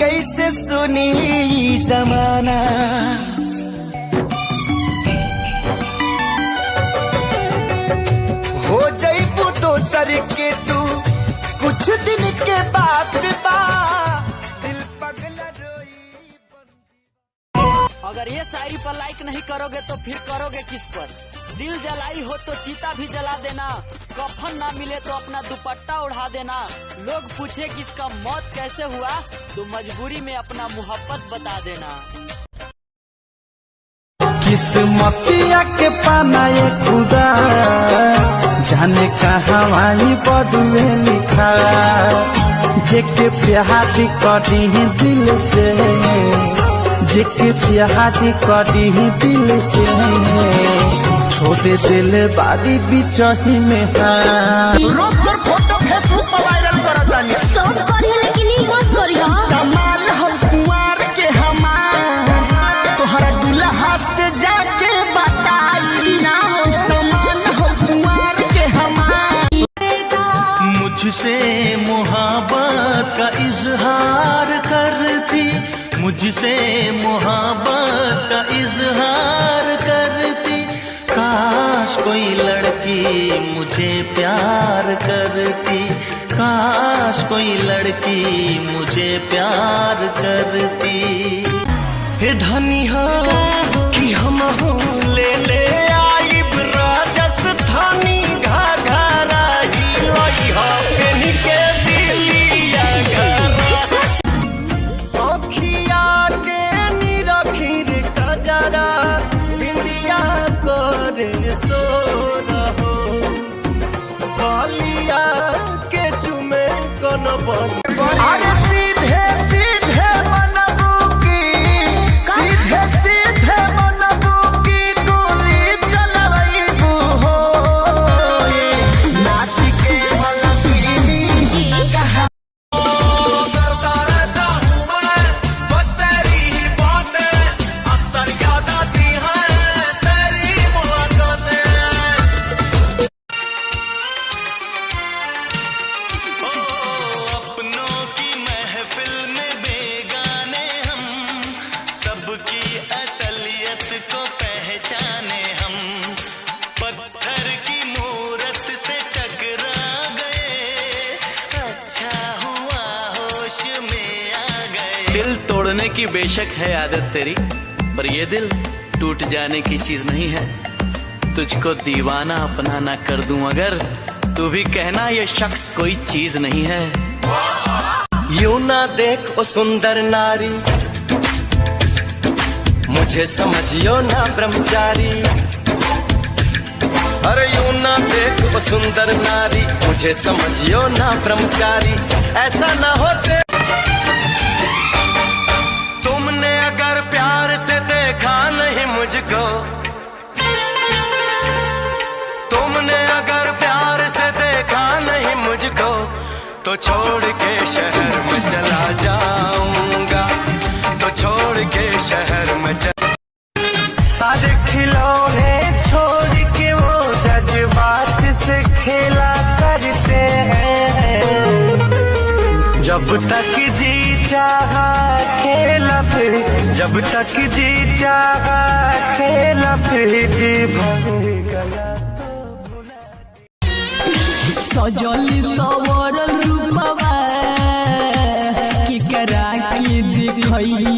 कैसे सुनी जमाना। हो जाइबू दोसर के तू कुछ दिन के बाद बा, दिल पगला रोई। अगर ये शायरी पर लाइक नहीं करोगे तो फिर करोगे किस पर? दिल जलाई हो तो चीता भी जला देना, कफन ना मिले तो अपना दुपट्टा उड़ा देना। लोग पूछे कि इसका मौत कैसे हुआ तो मजबूरी में अपना मोहब्बत बता देना। किस्मतिया के पाना ये खुदा जाने कहाँ वाली बदुए लिखा, जेके प्यार करी दिल से, जेके प्यार करी दिल से, छोटे दिल बारी बिचही में रोक कर फोटो फेसबुक पर वायरल करतानी। सब करी लेकिन ई मत करियो। कमाल हम कुंवर के हमार तोहरा दुल्हा से जाके बताई ना हो, समान हम कुंवर के हमार। मुझसे मोहब्बत का इजहार करती, मुझसे मोहब्बत का इजहार करती, काश कोई लड़की मुझे प्यार करती, काश कोई लड़की मुझे प्यार करती। हे धनी हो कि हम हो ले ले आइब राजस्थानी घाघरा ही लई हो कहीं के दिलिया घरा। ओखिया के निरखी रे कजरा बिंदिया करे सो रहो, बालिया के चुमे कन बन। अरे सीधे सीधे बनबू की, सीधे सीधे बनबू की गोली चलबू हो, नाच के बनबी जी दिल तोड़ने की बेशक है आदत तेरी, पर ये दिल टूट जाने की चीज नहीं है। तुझको दीवाना अपना ना कर दूं अगर, तू भी कहना ये शख्स कोई चीज नहीं है। यूं ना देख ओ सुंदर नारी, मुझे समझियो ना ब्रह्मचारी। अरे यूं ना देख ओ सुंदर नारी, मुझे समझियो ना ब्रह्मचारी। ऐसा ना होते तुमने अगर प्यार से देखा नहीं मुझको, तुमने अगर प्यार से देखा नहीं मुझको, तो छोड़ के शहर में चला जाऊंगा, तो छोड़ के शहर में सारे खिलौने छोड़ के वो जज्बात से खेला करते हैं। जब तक जी चाहा खेला फिर, जब तक जी चाहा खेला फिर, जी भर गया सजली सवरल रूपवा की करा की दिखई